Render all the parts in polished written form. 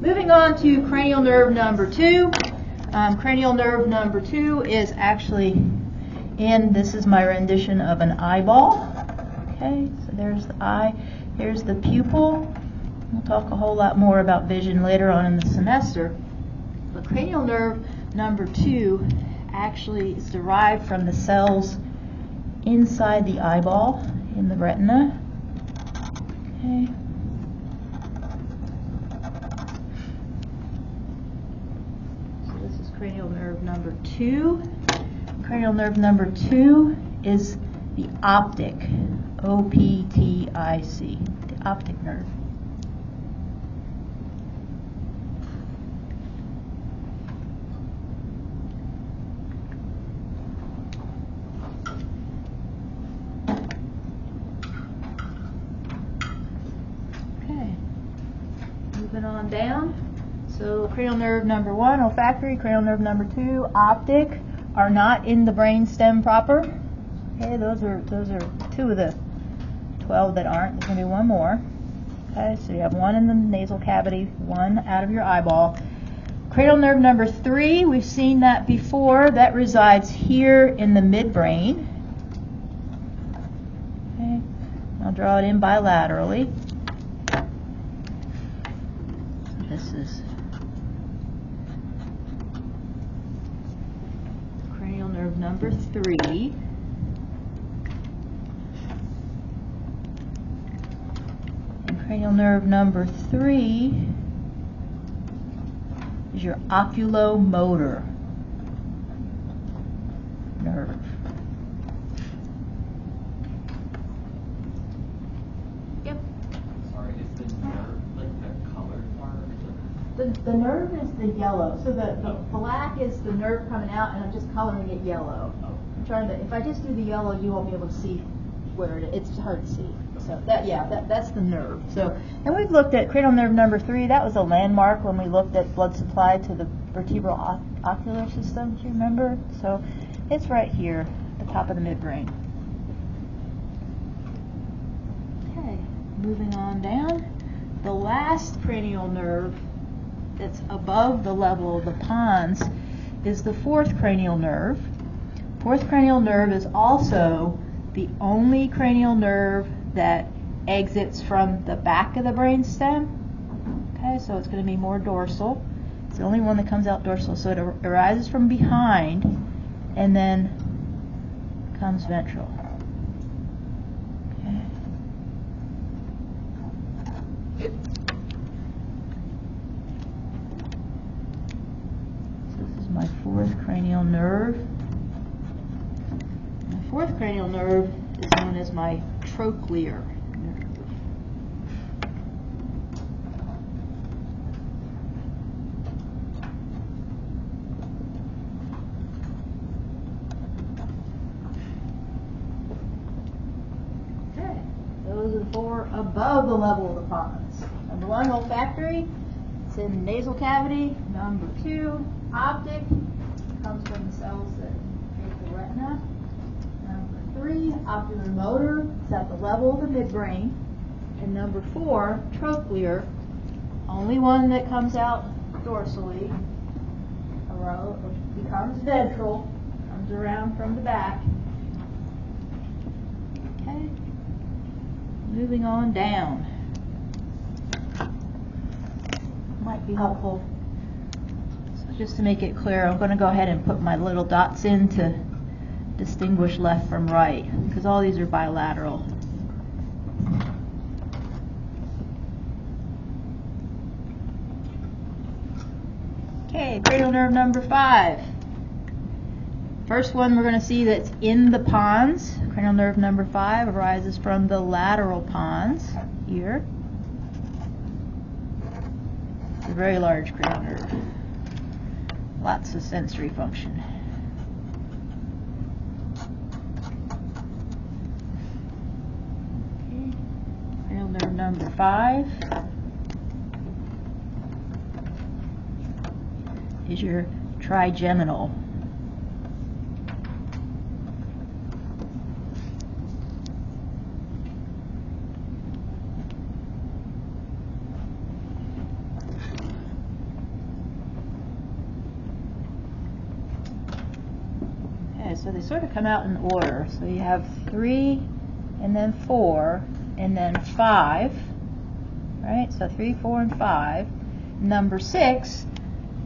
Moving on to cranial nerve number 2. Cranial nerve number 2 is actually this is my rendition of an eyeball. Okay, so there's the eye, here's the pupil. We'll talk a whole lot more about vision later on in the semester. But cranial nerve number 2 actually is derived from the cells inside the eyeball in the retina. Okay. Cranial nerve number 2. Cranial nerve number 2 is the optic, O-P-T-I-C, the optic nerve. Okay, moving on down. So cranial nerve number 1, olfactory, cranial nerve number 2, optic, are not in the brain stem proper. Okay, those are 2 of the 12 that aren't. There's going to be 1 more. Okay, so you have 1 in the nasal cavity, 1 out of your eyeball. Cranial nerve number 3, we've seen that before. That resides here in the midbrain. Okay, I'll draw it in bilaterally. So this is cranial nerve number 3. And cranial nerve number 3 is your oculomotor nerve. Yep. Sorry, is the nerve like the colored part? The nerve is the yellow. So the black is the nerve coming out, and I'm just coloring it yellow. I'm trying to. If I just do the yellow, you won't be able to see where it is. It's hard to see. So that's the nerve. So, and we've looked at cranial nerve number 3. That was a landmark when we looked at blood supply to the vertebral ocular system. Do you remember? So, it's right here, at the top of the midbrain. Okay, moving on down. The last cranial nerve that's above the level of the pons is the 4th cranial nerve. 4th cranial nerve is also the only cranial nerve that exits from the back of the brainstem. Okay, so it's going to be more dorsal. It's the only one that comes out dorsal. So it arises from behind and then comes ventral. Okay. So this is my 4th cranial nerve. My 4th cranial nerve is known as my trochlear nerve. Okay, those are the 4 above the level of the pons. Number 1, olfactory. It's in the nasal cavity. Number 2, optic. Comes from the cells that make the retina. 3, ocular motor, it's at the level of the midbrain. And number 4, trochlear, only one that comes out dorsally, which becomes ventral, comes around from the back. Okay, moving on down. Might be helpful. So just to make it clear, I'm going to go ahead and put my little dots in to distinguish left from right, because all these are bilateral. Okay, cranial nerve number 5. First one we're going to see that's in the pons. Cranial nerve number 5 arises from the lateral pons here. It's a very large cranial nerve. Lots of sensory function. Nerve number 5 is your trigeminal. so they sort of come out in order. So you have 3, and then 4, and then 5. Right? So 3, 4, and 5. Number 6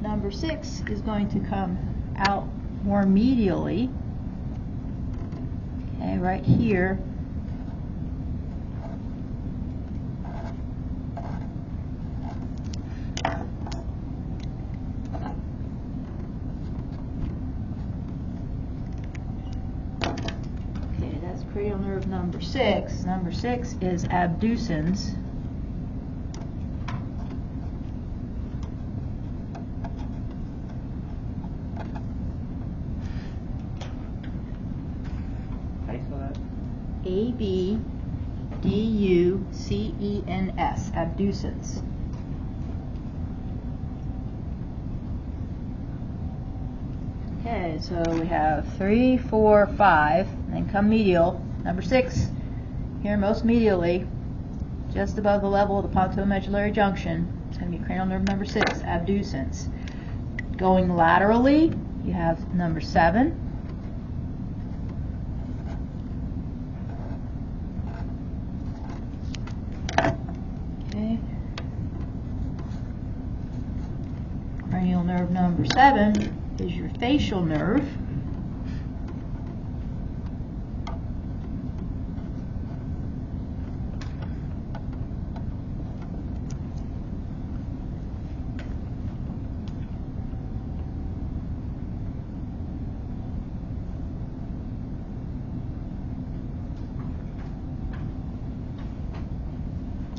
is going to come out more medially. Okay, right here. Okay, that's cranial nerve number 6. Number 6 is abducens. Abducens, abducens. Okay, so we have 3, 4, 5, and then come medial. Number 6, here most medially, just above the level of the pontomedullary junction. It's going to be cranial nerve number 6, abducens. Going laterally, you have number 7. Cranial nerve number 7 is your facial nerve.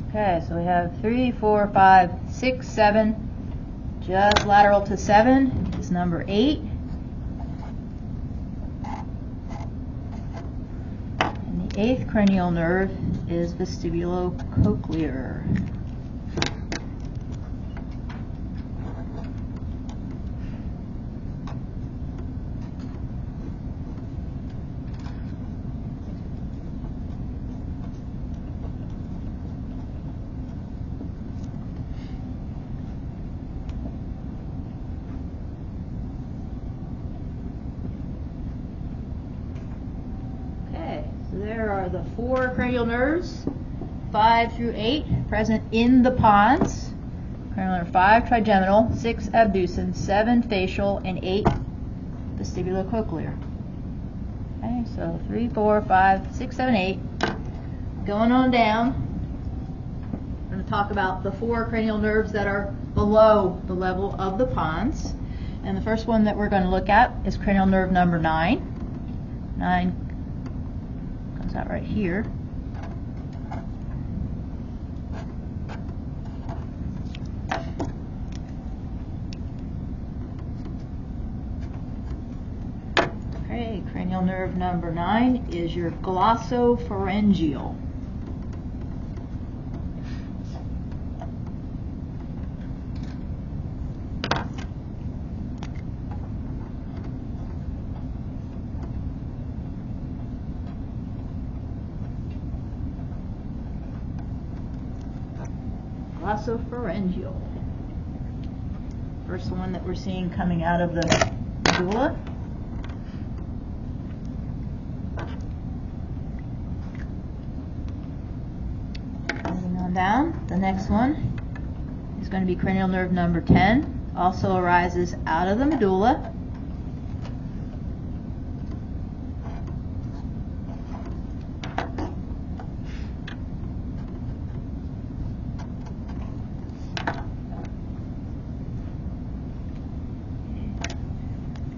Okay, so we have 3, 4, 5, 6, 7. Just lateral to 7 is number 8. And the 8th cranial nerve is vestibulocochlear. There are the 4 cranial nerves, 5 through 8, present in the pons. Cranial nerve 5 trigeminal, 6 abducens, 7 facial, and 8 vestibulocochlear. Okay, so 3, 4, 5, 6, 7, 8. Going on down, I'm going to talk about the 4 cranial nerves that are below the level of the pons. And the first one that we're going to look at is cranial nerve number 9. 9 comes out right here. Okay, cranial nerve number 9 is your glossopharyngeal. Glossopharyngeal. First one that we're seeing coming out of the medulla. Moving on down, the next one is going to be cranial nerve number 10. Also arises out of the medulla.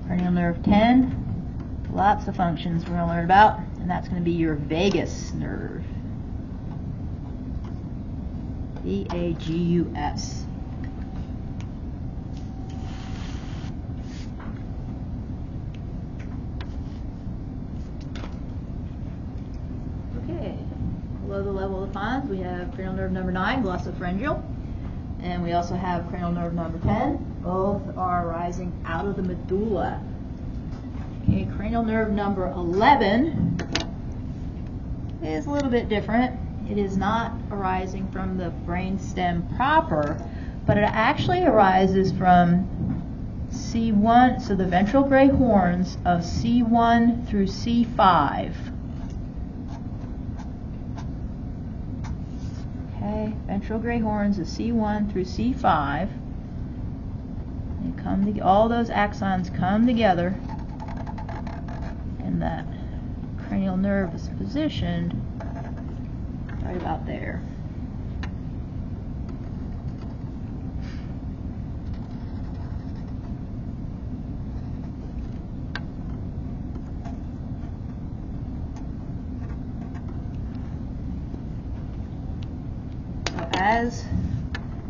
Cranial nerve 10, lots of functions we're going to learn about, and that's going to be your vagus nerve. V-A-G-U-S. Okay, below the level of the pons, we have cranial nerve number 9, glossopharyngeal, and we also have cranial nerve number 10. Both are arising out of the medulla. Okay, cranial nerve number 11 is a little bit different. It is not arising from the brainstem proper, but it actually arises from C1, so the ventral gray horns of C1 through C5. Okay, ventral gray horns of C1 through C5. They come to, all those axons come together, and that cranial nerve is positioned right about there. As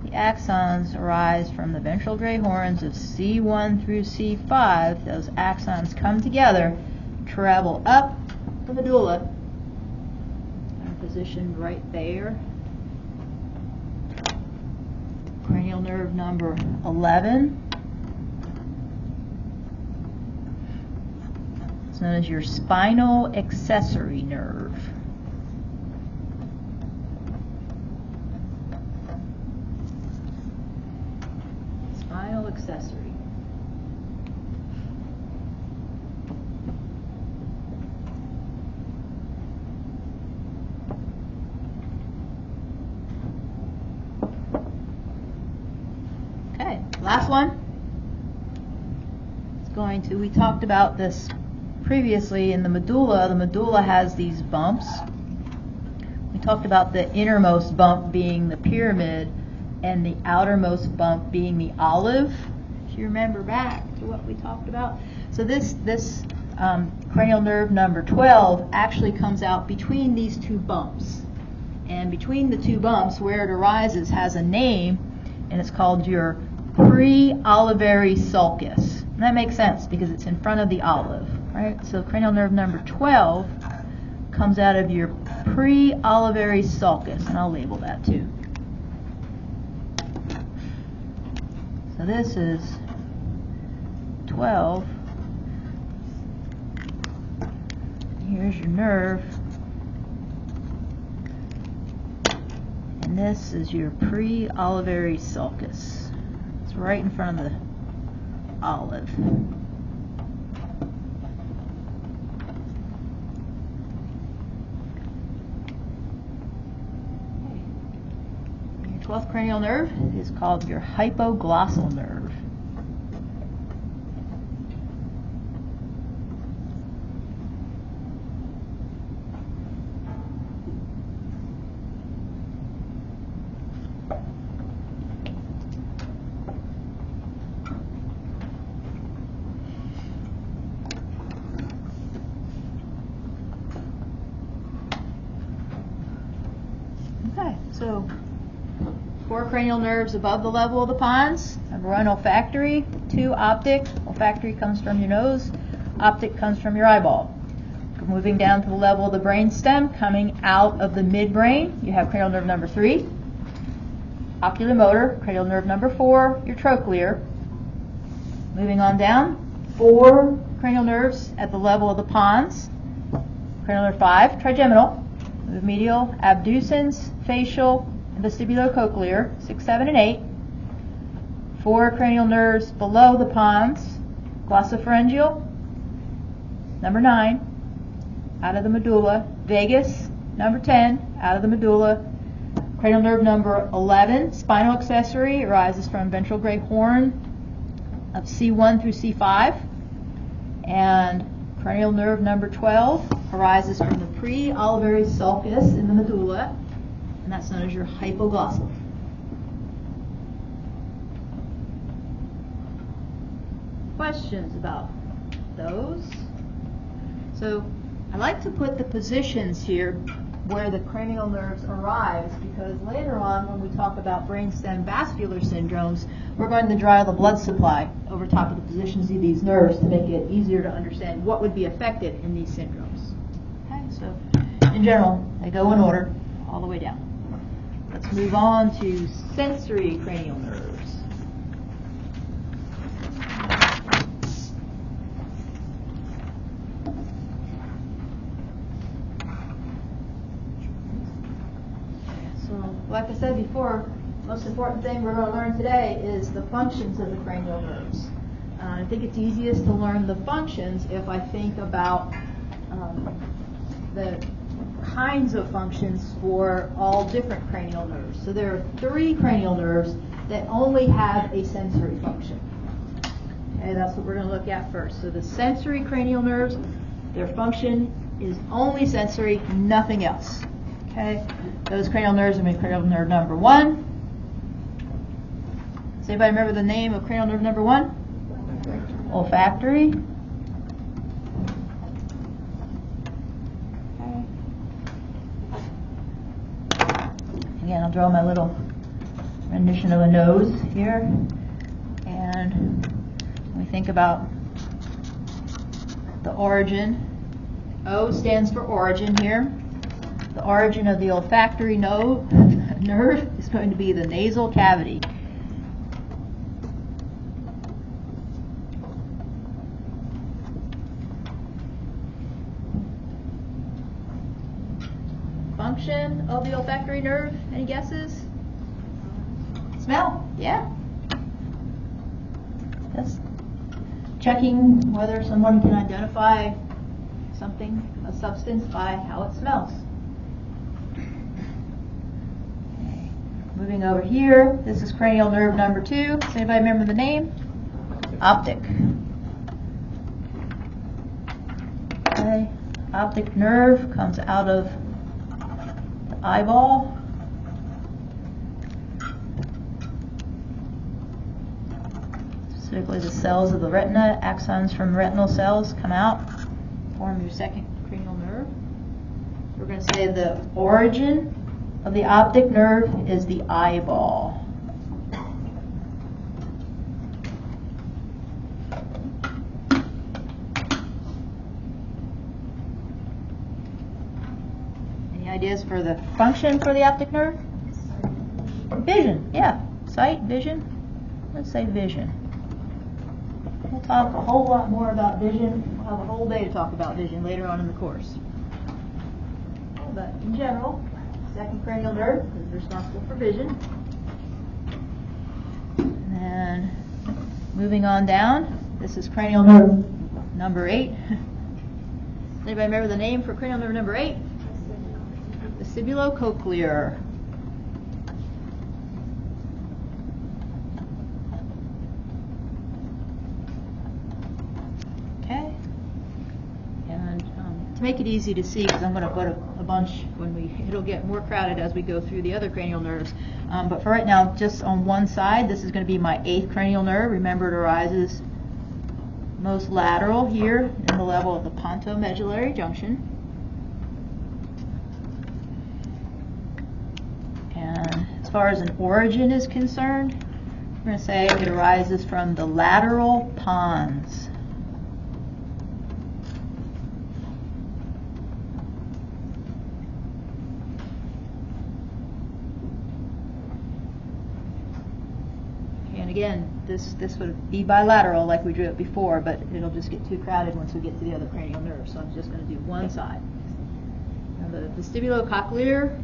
the axons arise from the ventral gray horns of C1 through C5, those axons come together, travel up the medulla, and positioned right there. Cranial nerve number 11. It's known as your spinal accessory nerve. Accessory. Okay, last one. It's going to, we talked about this previously in the medulla. The medulla has these bumps. We talked about the innermost bump being the pyramid and the outermost bump being the olive, if you remember back to what we talked about. So this cranial nerve number 12 actually comes out between these two bumps. And between the two bumps, where it arises, has a name, and it's called your pre-olivary sulcus. And that makes sense because it's in front of the olive, right? So cranial nerve number 12 comes out of your pre-olivary sulcus, and I'll label that too. So this is 12. Here's your nerve. And this is your pre-olivary sulcus. It's right in front of the olive. Your 12th cranial nerve is called your hypoglossal nerve. Okay, so 4 cranial nerves above the level of the pons. Number 1, olfactory. 2, optic. Olfactory comes from your nose. Optic comes from your eyeball. Moving down to the level of the brain stem, coming out of the midbrain, you have cranial nerve number 3. Oculomotor, cranial nerve number 4, your trochlear. Moving on down, 4 cranial nerves at the level of the pons. Cranial nerve 5, trigeminal. The medial, abducens, facial, and vestibulocochlear, 6, 7, and 8. 4 cranial nerves below the pons, glossopharyngeal, number 9, out of the medulla. Vagus, number 10, out of the medulla. Cranial nerve number 11, spinal accessory, arises from ventral gray horn of C1 through C5. And cranial nerve number 12 arises from the pre-olivary sulcus in the medulla, and that's known as your hypoglossal. Questions about those? So I like to put the positions here where the cranial nerves arise, because later on when we talk about brainstem vascular syndromes, we're going to draw the blood supply over top of the positions of these nerves to make it easier to understand what would be affected in these syndromes. Okay, so in general, they go in order all the way down. Let's move on to sensory cranial nerves. Like I said before, the most important thing we're going to learn today is the functions of the cranial nerves. I think it's easiest to learn the functions if I think about the kinds of functions for all different cranial nerves. So there are 3 cranial nerves that only have a sensory function. Okay, that's what we're going to look at first. So the sensory cranial nerves, their function is only sensory, nothing else. Okay, those cranial nerves are cranial nerve number 1. Does anybody remember the name of cranial nerve number 1? Olfactory. Okay. Again, I'll draw my little rendition of a nose here. And when we think about the origin, O stands for origin here. The origin of the olfactory nerve is going to be the nasal cavity. Function of the olfactory nerve, any guesses? Smell, yeah. Just checking whether someone can identify something, a substance, by how it smells. Okay. Moving over here, this is cranial nerve number 2. Does anybody remember the name? Optic. Okay. Optic nerve comes out of the eyeball. Specifically the cells of the retina, axons from retinal cells come out, form your second cranial nerve. We're going to say the origin of the optic nerve is the eyeball. Any ideas for the function for the optic nerve? Vision, yeah. Sight, vision. Let's say vision. We'll talk a whole lot more about vision. We'll have a whole day to talk about vision later on in the course. But in general, second cranial nerve is responsible for vision. And then moving on down, this is cranial nerve number 8. Anybody remember the name for cranial nerve number 8? Vestibulocochlear. Okay. And to make it easy to see, because I'm going to put a bunch it'll get more crowded as we go through the other cranial nerves. But for right now, just on one side, this is going to be my 8th cranial nerve. Remember, it arises most lateral here in the level of the pontomedullary junction. And as far as an origin is concerned, we're going to say it arises from the lateral pons. Again, this would be bilateral like we drew it before, but it'll just get too crowded once we get to the other cranial nerve, so I'm just going to do one side. Now the vestibulocochlear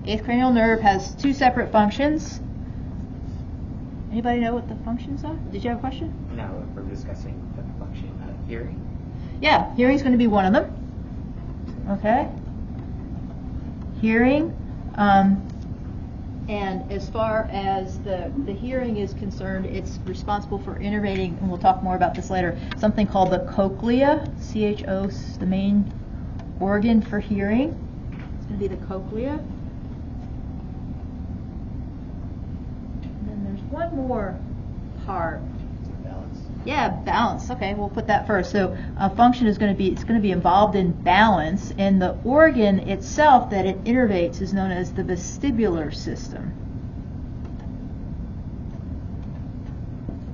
8th cranial nerve has 2 separate functions. Anybody know what the functions are? Did you have a question? No, we're discussing the function of hearing. Yeah, hearing's going to be one of them. Okay. Hearing. And as far as the hearing is concerned, it's responsible for innervating, and we'll talk more about this later, something called the cochlea. CHO is the main organ for hearing. It's going to be the cochlea. And then there's one more part. Balance. Yeah, balance. Okay, we'll put that first. So a function is going to be involved in balance, and the organ itself that it innervates is known as the vestibular system.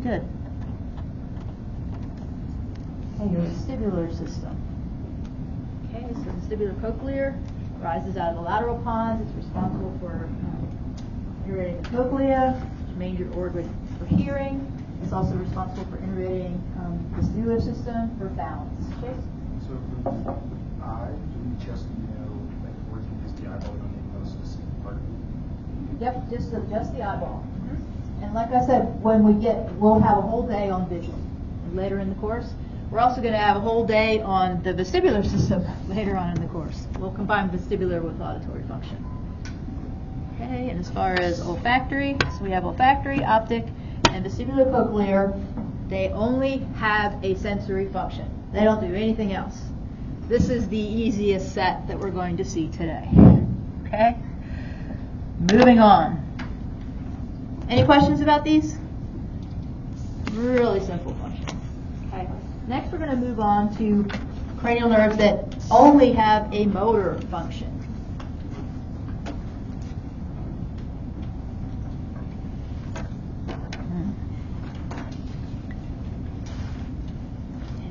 Good. Okay, your vestibular system. Okay, so vestibulocochlear rises out of the lateral pons. It's responsible for innervating the cochlea, which is a major organ for hearing. It's also responsible for innervating the vestibular system for balance. Okay? So for the eye, do we just know that working is the eyeball on the most specific part of it? Yep, just the eyeball. And like I said, we'll have a whole day on vision. later in the course. We're also going to have a whole day on the vestibular system later on in the course. We'll combine vestibular with auditory function. Okay, and as far as olfactory, so we have olfactory, optic, and vestibular cochlear. They only have a sensory function. They don't do anything else. This is the easiest set that we're going to see today. Okay? Moving on. Any questions about these? Really simple functions. Okay. Next we're going to move on to cranial nerves that only have a motor function.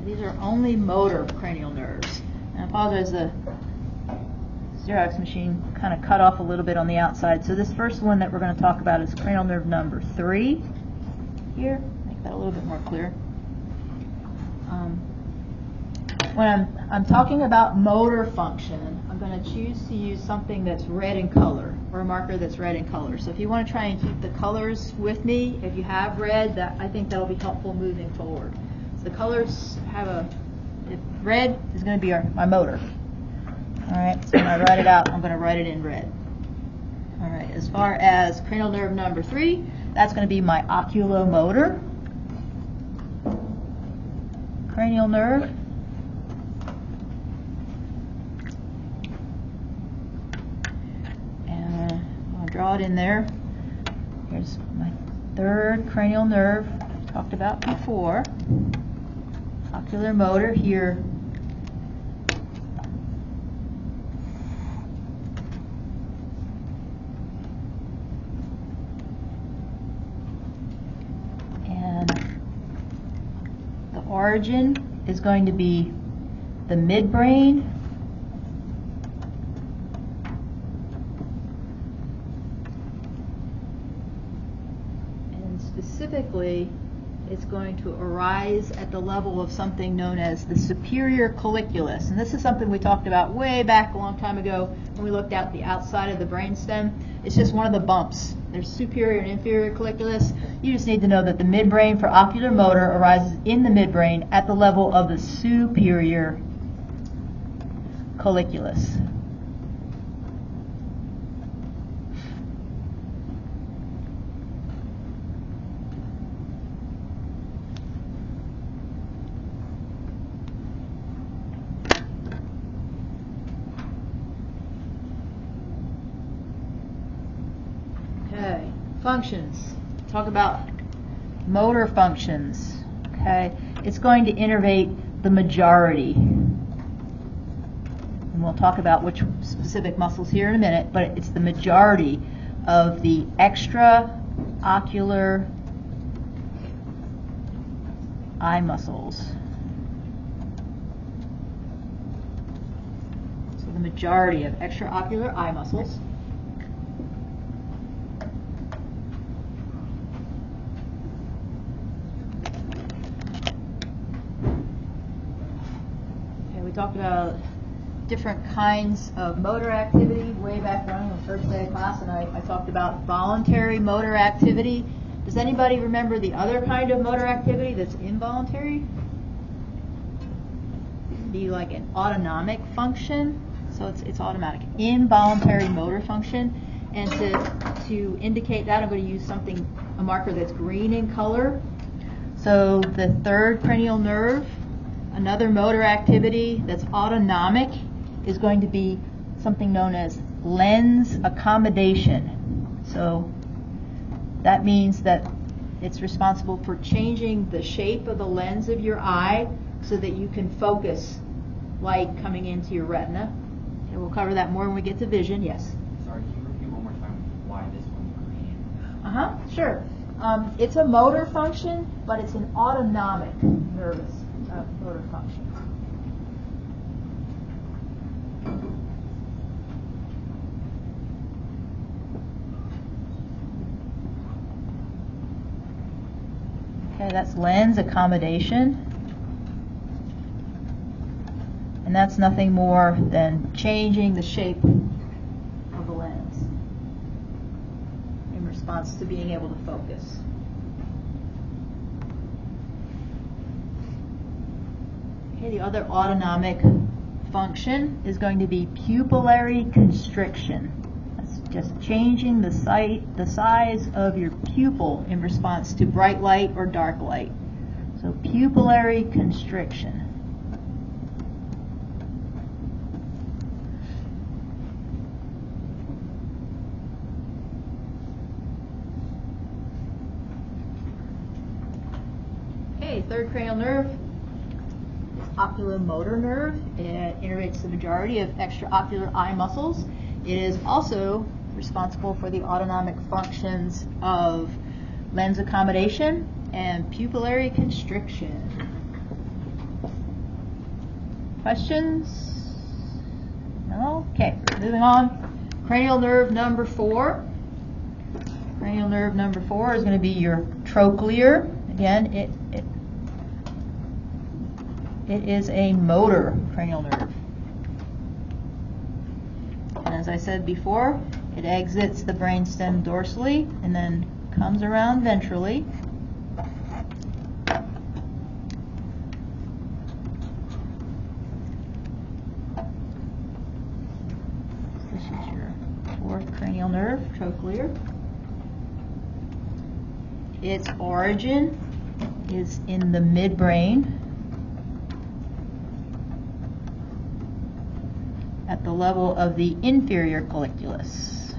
These are only motor cranial nerves. And I apologize, the Xerox machine kind of cut off a little bit on the outside. So this first one that we're going to talk about is cranial nerve number 3 here. Make that a little bit more clear. When I'm talking about motor function, I'm going to choose to use something that's red in color, or a marker that's red in color. So if you want to try and keep the colors with me, if you have red, I think that'll be helpful moving forward. The colors have red is going to be my motor. All right, so when I write it out, I'm going to write it in red. All right, as far as cranial nerve number 3, that's going to be my oculomotor cranial nerve. And I'll draw it in there. Here's my 3rd cranial nerve I've talked about before. Ocular motor here. And the origin is going to be the midbrain. And specifically, it's going to arise at the level of something known as the superior colliculus. And this is something we talked about way back a long time ago when we looked at the outside of the brainstem. It's just one of the bumps. There's superior and inferior colliculus. You just need to know that the midbrain for ocular motor arises in the midbrain at the level of the superior colliculus. Okay, functions. Talk about motor functions. Okay, it's going to innervate the majority. And we'll talk about which specific muscles here in a minute, but it's the majority of the extraocular eye muscles. So the majority of extraocular eye muscles. Talked about different kinds of motor activity way back when on the first day of class, and I talked about voluntary motor activity. Does anybody remember the other kind of motor activity that's involuntary? It'd be like an autonomic function, so it's automatic. Involuntary motor function, and to indicate that, I'm going to use a marker that's green in color. So the 3rd cranial nerve. Another motor activity that's autonomic is going to be something known as lens accommodation. So that means that it's responsible for changing the shape of the lens of your eye so that you can focus light coming into your retina. And we'll cover that more when we get to vision. Yes? Sorry, can you repeat one more time why this one's green? Sure. It's a motor function, but it's an autonomic nervous motor function. Okay, that's lens accommodation. And that's nothing more than changing the shape of the lens in response to being able to focus. Okay, the other autonomic function is going to be pupillary constriction. That's just changing the size of your pupil in response to bright light or dark light. So pupillary constriction. Okay, third cranial nerve is oculomotor nerve. It innervates the majority of extraocular eye muscles. It is also responsible for the autonomic functions of lens accommodation and pupillary constriction. Questions? No? Okay, moving on. Cranial nerve number 4. Cranial nerve number 4 is going to be your trochlear. Again, it is a motor cranial nerve. And as I said before, it exits the brainstem dorsally and then comes around ventrally. This is your 4th cranial nerve, trochlear. Its origin is in the midbrain at the level of the inferior colliculus.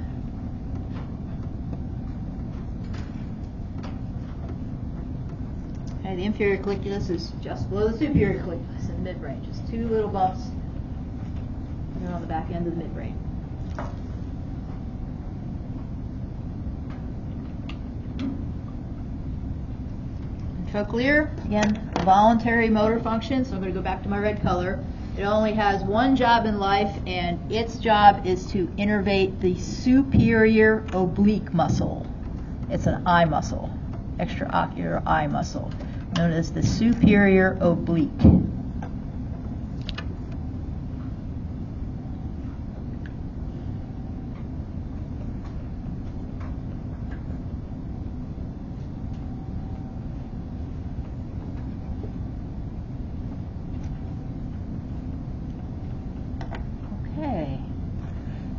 Okay, the inferior colliculus is just below the superior colliculus in the midbrain. Just 2 little bumps on the back end of the midbrain. Trochlear, again, voluntary motor function, so I'm going to go back to my red color. It only has one job in life, and its job is to innervate the superior oblique muscle. It's an eye muscle, extraocular eye muscle, known as the superior oblique.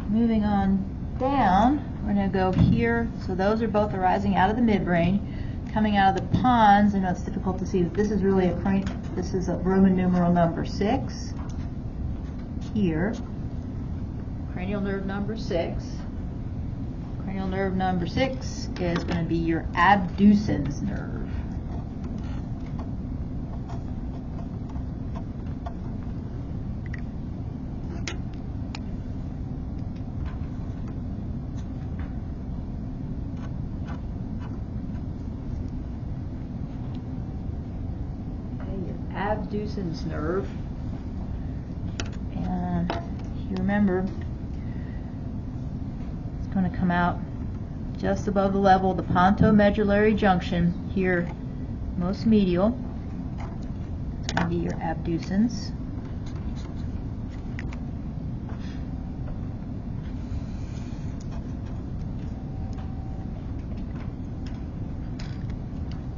Moving on down, we're going to go here. So those are both arising out of the midbrain, coming out of the pons. I know it's difficult to see, but this is really this is a Roman numeral number 6 here. Cranial nerve number 6. Cranial nerve number 6 is going to be your abducens nerve. Abducens nerve, and you remember it's going to come out just above the level of the pontomedullary junction here, most medial. It's going to be your abducens.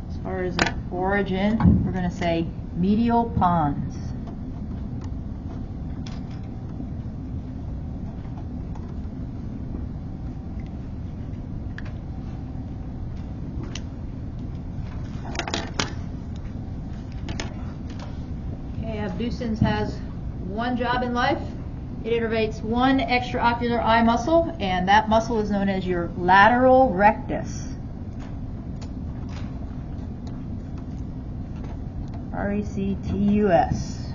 As far as the origin, we're going to say medial pons. Okay, abducens has one job in life. It innervates one extraocular eye muscle, and that muscle is known as your lateral rectus. R-E-C-T-U-S.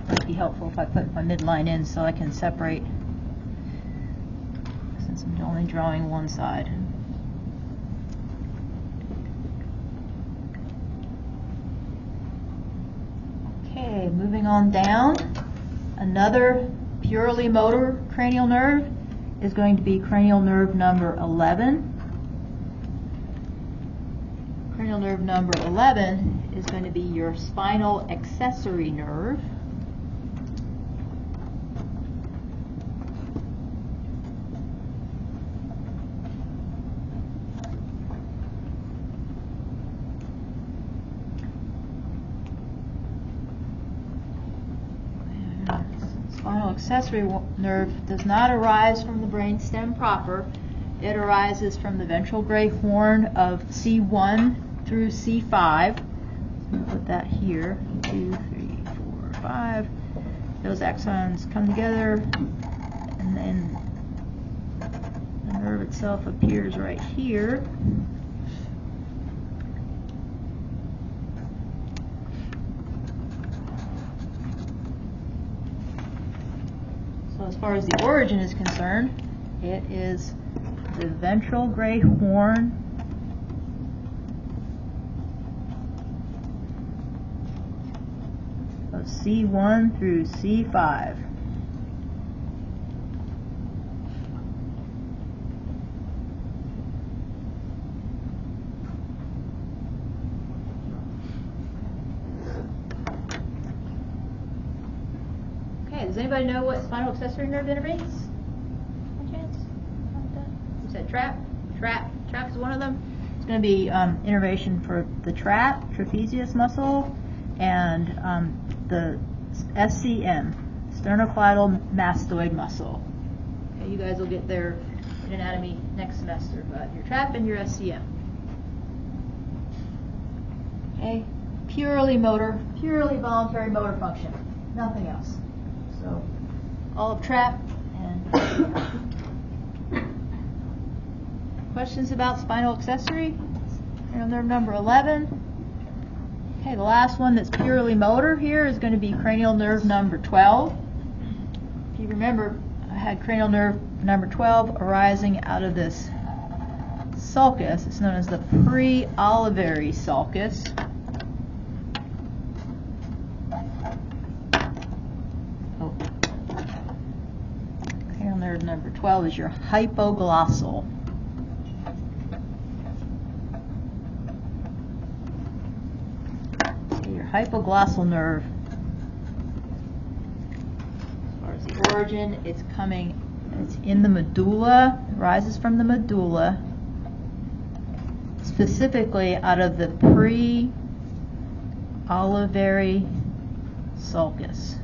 Might be helpful if I put my midline in so I can separate, since I'm only drawing one side. Okay, moving on down. Another purely motor cranial nerve is going to be cranial nerve number 11. Cranial nerve number 11 is going to be your spinal accessory nerve. spinal accessory nerve does not arise from the brainstem proper. It arises from the ventral gray horn of C1 through C5. I'm going to put that here. 2, 3, 4, 5. Those axons come together, and then the nerve itself appears right here. So as far as the origin is concerned, it is the ventral gray horn of C1 through C5. Okay, does anybody know what spinal accessory nerve innervates? By chance? You said trap? Trap is one of them. It's going to be innervation for the trapezius muscle, and the SCM, sternocleidomastoid mastoid muscle. Okay, you guys will get there in anatomy next semester, but your trap and your SCM. Okay, purely motor, purely voluntary motor function, nothing else. So, all of trap and SCM. Questions about spinal accessory? Cranial nerve number 11. Okay, the last one that's purely motor here is going to be cranial nerve number 12. If you remember, I had cranial nerve number 12 arising out of this sulcus. It's known as the pre-olivary sulcus. Oh. Cranial nerve number 12 is your hypoglossal. Hypoglossal nerve. As far as the origin, it's in the medulla, it rises from the medulla, specifically out of the pre-olivary sulcus.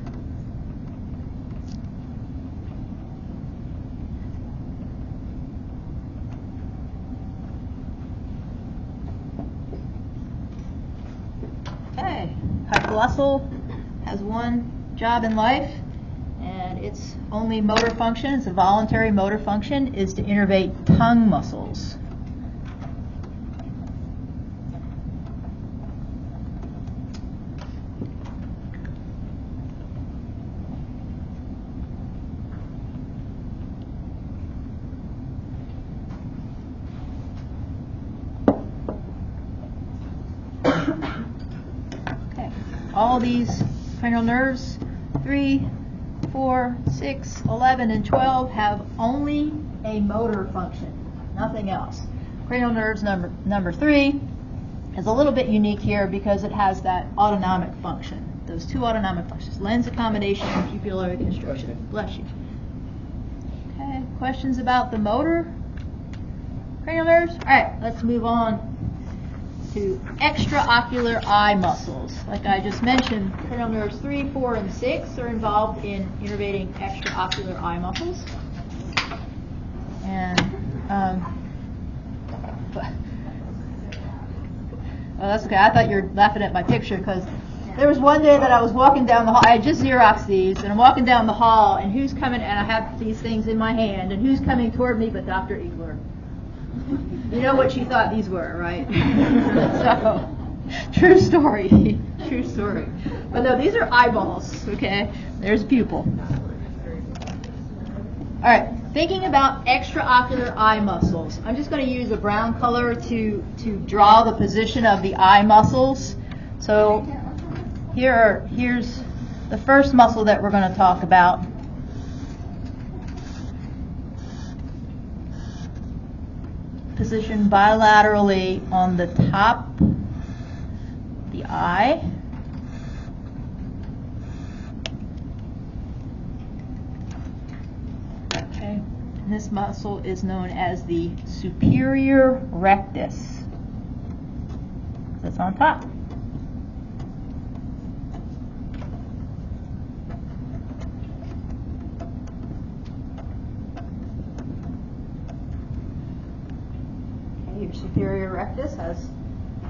Okay, hypoglossal has one job in life, and its only motor function, it's a voluntary motor function, is to innervate tongue muscles. All these cranial nerves, 3, 4, 6, 11, and 12, have only a motor function, nothing else. Cranial nerves number 3 is a little bit unique here because it has that autonomic function, those two autonomic functions, lens accommodation and pupillary constriction. Bless you. Okay, questions about the motor cranial nerves? All right, let's move on to extraocular eye muscles. Like I just mentioned, cranial nerves 3, 4, and 6 are involved in innervating extraocular eye muscles. And oh, that's okay. I thought you were laughing at my picture because there was one day that I was walking down the hall. I had just Xeroxed these, and I'm walking down the hall, and who's coming? And I have these things in my hand, and who's coming toward me but Dr. Igler? You know what she thought these were, right? So, true story. True story. But no, these are eyeballs, okay? There's a pupil. All right, thinking about extraocular eye muscles. I'm just going to use a brown color to draw the position of the eye muscles. So here's the first muscle that we're going to talk about. Positioned bilaterally on the top of the eye. Okay, and this muscle is known as the superior rectus. That's on top. your superior rectus has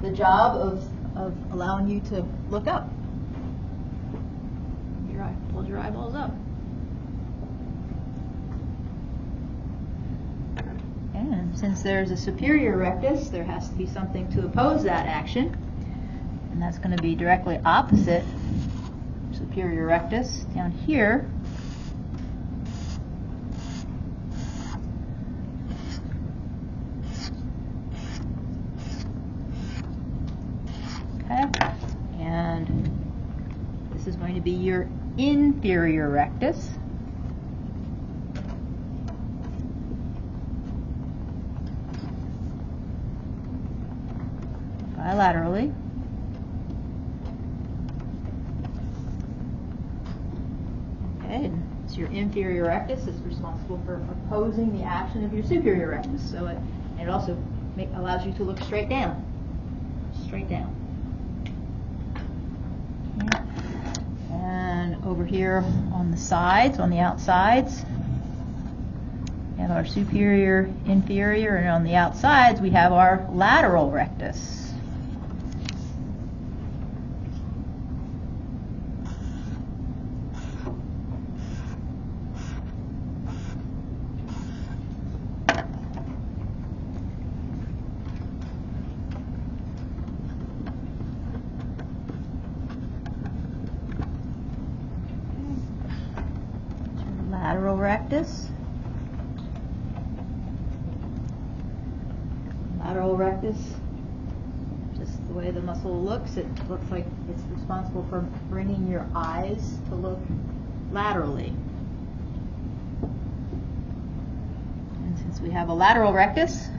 the job of allowing you to look up. Hold your eyeballs up. And since there's a superior rectus, there has to be something to oppose that action. And that's going to be directly opposite superior rectus down here. Okay. And this is going to be your inferior rectus. Bilaterally. Okay, and so your inferior rectus is responsible for opposing the action of your superior rectus. So it also allows you to look straight down. Straight down. Okay. And over here on the sides, on the outsides, we have our superior, inferior, and on the outsides we have our lateral rectus. Lateral rectus. Lateral rectus, just the way the muscle looks, it looks like it's responsible for bringing your eyes to look laterally. And since we have a lateral rectus,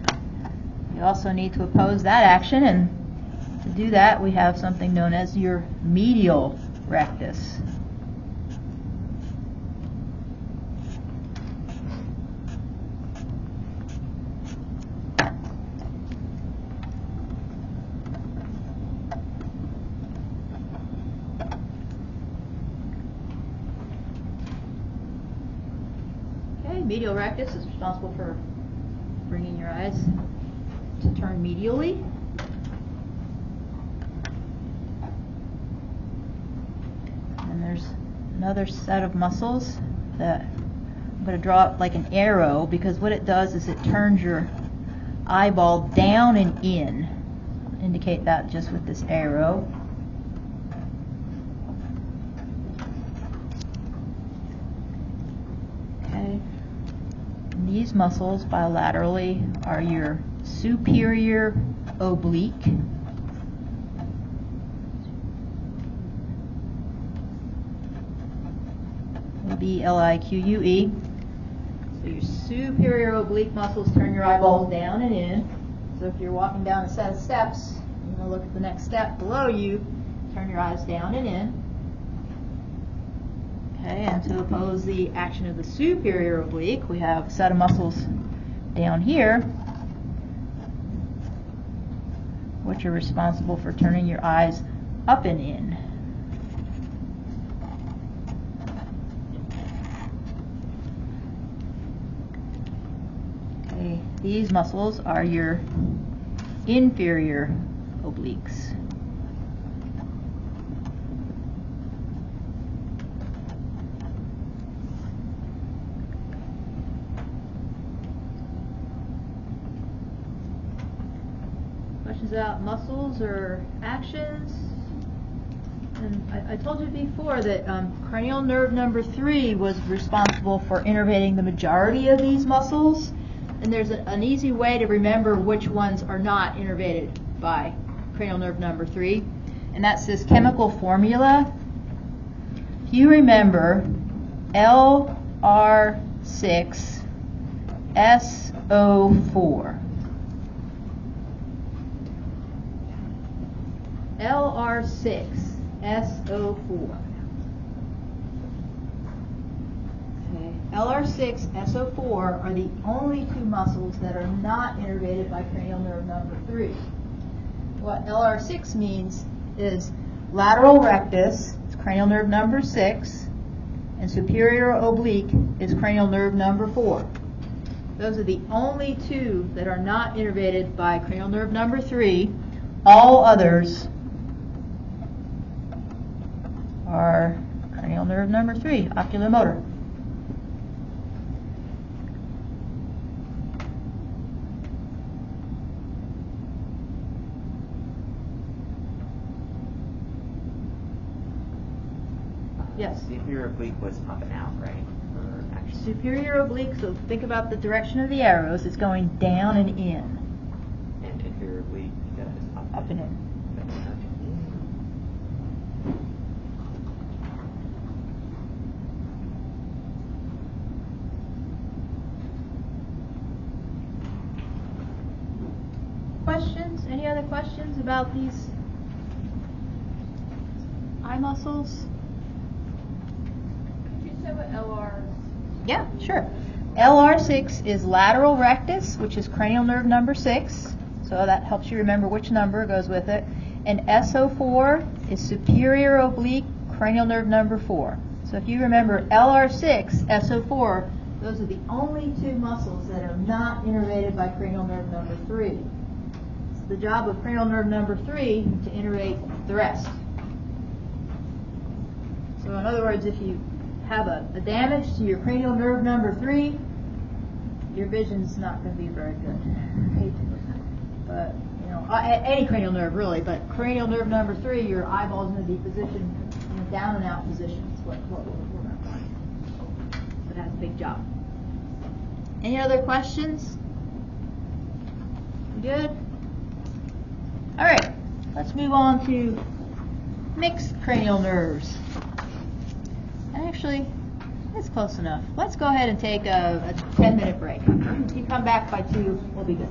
we also need to oppose that action, and to do that we have something known as your medial rectus. Medial rectus is responsible for bringing your eyes to turn medially. And there's another set of muscles that I'm going to draw up like an arrow, because what it does is it turns your eyeball down and in. I'll indicate that just with this arrow. These muscles bilaterally are your superior oblique, B-L-I-Q-U-E. So your superior oblique muscles turn your eyeballs down and in. So if you're walking down a set of steps, you're going to look at the next step below you, turn your eyes down and in. Okay, and to oppose the action of the superior oblique, we have a set of muscles down here, which are responsible for turning your eyes up and in. Okay, these muscles are your inferior obliques. About muscles or actions. And I told you before that cranial nerve number 3 was responsible for innervating the majority of these muscles, and there's an easy way to remember which ones are not innervated by cranial nerve number 3, and that's this chemical formula. If you remember LR6SO4. LR6SO4. Okay. LR6SO4 are the only two muscles that are not innervated by cranial nerve number 3. What LR6 means is lateral rectus is cranial nerve number 6, and superior oblique is cranial nerve number 4. Those are the only two that are not innervated by cranial nerve number 3. All others are cranial nerve number 3, oculomotor. Yes. Superior oblique was up and out, right? Or actually, Superior oblique, so think about the direction of the arrows. It's going down and in. and inferior oblique is Up and in. Questions? Any other questions about these eye muscles? Could you say what LR is? Yeah, sure. LR6 is lateral rectus, which is cranial nerve number 6. So that helps you remember which number goes with it. And SO4 is superior oblique cranial nerve number 4. So if you remember LR6, SO4, those are the only two muscles that are not innervated by cranial nerve number 3. It's the job of cranial nerve number 3 to innervate the rest. So in other words, if you have a damage to your cranial nerve number 3, your vision's not going to be very good. But, you know, any cranial nerve really, but cranial nerve number 3, your eyeball's going to be positioned in a down and out position. That's what we're going to find. So that's a big job. Any other questions? Good? All right, let's move on to mixed cranial nerves. Actually, it's close enough. Let's go ahead and take a 10-minute break. If you come back by 2, we'll be good.